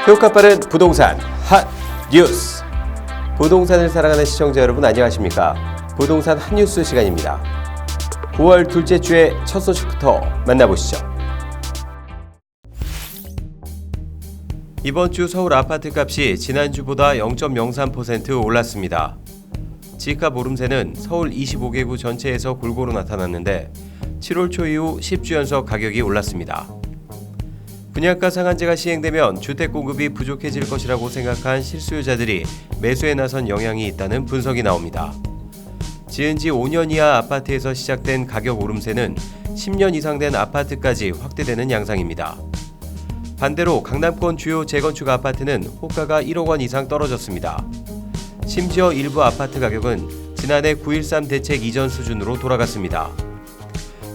효과 빠른 부동산 핫 뉴스. 부동산을 사랑하는 시청자 여러분 안녕하십니까? 부동산 핫 뉴스 시간입니다. 9월 둘째 주의 첫 소식부터 만나보시죠. 이번 주 서울 아파트 값이 지난주보다 0.03% 올랐습니다. 집값 오름세는 서울 25개구 전체에서 골고루 나타났는데 7월 초 이후 10주 연속 가격이 올랐습니다. 분양가 상한제가 시행되면 주택 공급이 부족해질 것이라고 생각한 실수요자들이 매수에 나선 영향이 있다는 분석이 나옵니다. 지은 지 5년 이하 아파트에서 시작된 가격 오름세는 10년 이상 된 아파트까지 확대되는 양상입니다. 반대로 강남권 주요 재건축 아파트는 호가가 1억 원 이상 떨어졌습니다. 심지어 일부 아파트 가격은 지난해 9.13 대책 이전 수준으로 돌아갔습니다.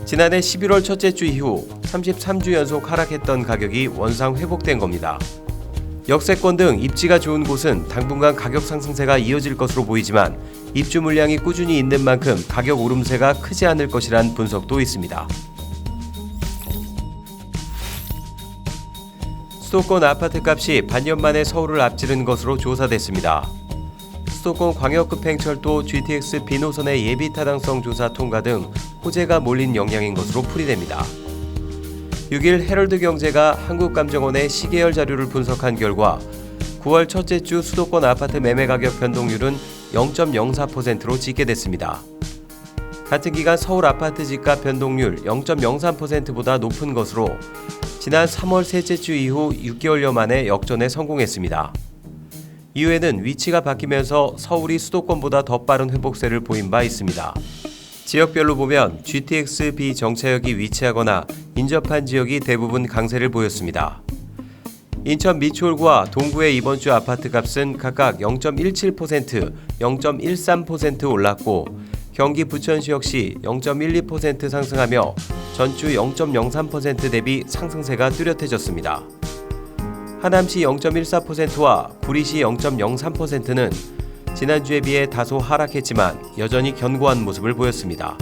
지난해 11월 첫째 주 이후 33주 연속 하락했던 가격이 원상 회복된 겁니다. 역세권 등 입지가 좋은 곳은 당분간 가격 상승세가 이어질 것으로 보이지만 입주 물량이 꾸준히 있는 만큼 가격 오름세가 크지 않을 것이란 분석도 있습니다. 수도권 아파트 값이 반년 만에 서울을 앞지른 것으로 조사됐습니다. 수도권 광역급행철도 GTX B노선의 예비 타당성 조사 통과 등 호재가 몰린 영향인 것으로 풀이됩니다. 6일 헤럴드경제가 한국감정원의 시계열 자료를 분석한 결과 9월 첫째 주 수도권 아파트 매매 가격 변동률은 0.04%로 집계됐습니다. 같은 기간 서울 아파트 집값 변동률 0.03%보다 높은 것으로 지난 3월 셋째 주 이후 6개월여 만에 역전에 성공했습니다. 이후에는 위치가 바뀌면서 서울이 수도권보다 더 빠른 회복세를 보인 바 있습니다. 지역별로 보면 GTX B 정차역이 위치하거나 인접한 지역이 대부분 강세를 보였습니다. 인천 미추홀구와 동구의 이번 주 아파트 값은 각각 0.17%, 0.13% 올랐고 경기 부천시 역시 0.12% 상승하며 전주 0.03% 대비 상승세가 뚜렷해졌습니다. 하남시 0.14%와 구리시 0.03%는 지난주에 비해 다소 하락했지만 여전히 견고한 모습을 보였습니다.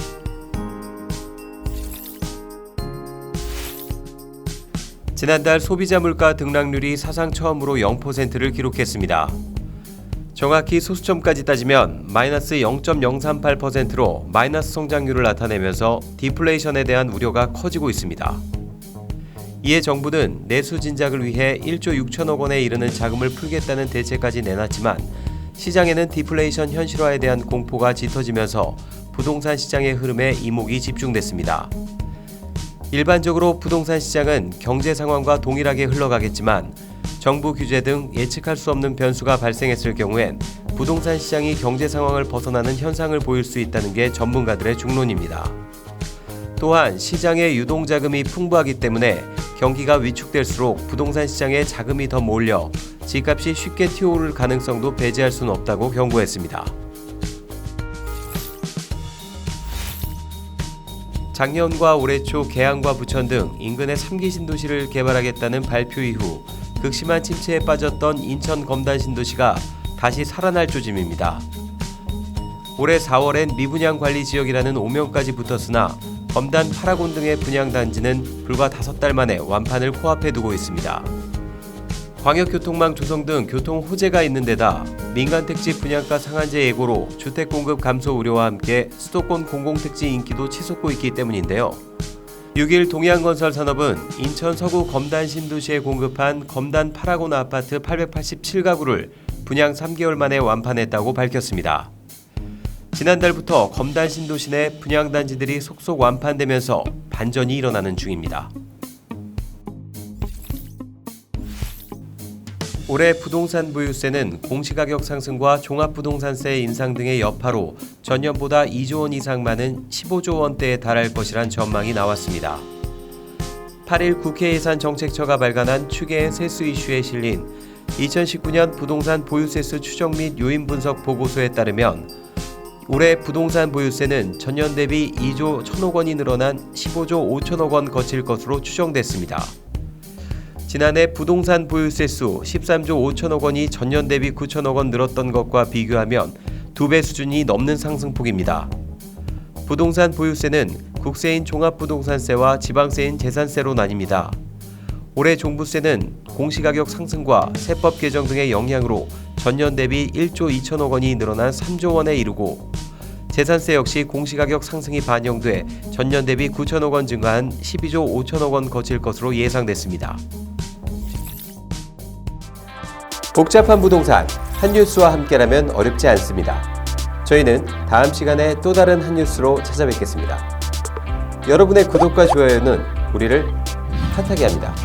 지난달 소비자 물가 등락률이 사상 처음으로 0%를 기록했습니다. 정확히 소수점까지 따지면 마이너스 0.038%로 마이너스 성장률을 나타내면서 디플레이션에 대한 우려가 커지고 있습니다. 이에 정부는 내수 진작을 위해 1조 6천억 원에 이르는 자금을 풀겠다는 대책까지 내놨지만 시장에는 디플레이션 현실화에 대한 공포가 짙어지면서 부동산 시장의 흐름에 이목이 집중됐습니다. 일반적으로 부동산 시장은 경제 상황과 동일하게 흘러가겠지만 정부 규제 등 예측할 수 없는 변수가 발생했을 경우엔 부동산 시장이 경제 상황을 벗어나는 현상을 보일 수 있다는 게 전문가들의 중론입니다. 또한 시장의 유동자금이 풍부하기 때문에 경기가 위축될수록 부동산 시장에 자금이 더 몰려 집값이 쉽게 튀어오를 가능성도 배제할 수는 없다고 경고했습니다. 작년과 올해 초 계양과 부천 등 인근의 3기 신도시를 개발하겠다는 발표 이후 극심한 침체에 빠졌던 인천 검단 신도시가 다시 살아날 조짐입니다. 올해 4월엔 미분양 관리 지역이라는 오명까지 붙었으나 검단 파라곤 등의 분양 단지는 불과 5달 만에 완판을 코앞에 두고 있습니다. 광역교통망 조성 등 교통 호재가 있는 데다 민간택지 분양가 상한제 예고로 주택 공급 감소 우려와 함께 수도권 공공택지 인기도 치솟고 있기 때문인데요. 6일 동양건설산업은 인천 서구 검단 신도시에 공급한 검단 파라곤 아파트 887가구를 분양 3개월 만에 완판했다고 밝혔습니다. 지난달부터 검단 신도시 내 분양단지들이 속속 완판되면서 반전이 일어나는 중입니다. 올해 부동산 보유세는 공시가격 상승과 종합부동산세 인상 등의 여파로 전년보다 2조 원 이상 많은 15조 원대에 달할 것이란 전망이 나왔습니다. 8일 국회 예산정책처가 발간한 추계의 세수 이슈에 실린 2019년 부동산 보유세수 추정 및 요인 분석 보고서에 따르면 올해 부동산 보유세는 전년 대비 2조 1천억 원이 늘어난 15조 5천억 원 거칠 것으로 추정됐습니다. 지난해 부동산 보유세수 13조 5천억 원이 전년 대비 9천억 원 늘었던 것과 비교하면 2배 수준이 넘는 상승폭입니다. 부동산 보유세는 국세인 종합부동산세와 지방세인 재산세로 나뉩니다. 올해 종부세는 공시가격 상승과 세법 개정 등의 영향으로 전년 대비 1조 2천억 원이 늘어난 3조 원에 이르고, 재산세 역시 공시가격 상승이 반영돼 전년 대비 9천억 원 증가한 12조 5천억 원 거칠 것으로 예상됐습니다. 복잡한 부동산, 한뉴스와 함께라면 어렵지 않습니다. 저희는 다음 시간에 또 다른 한뉴스로 찾아뵙겠습니다. 여러분의 구독과 좋아요는 우리를 핫하게 합니다.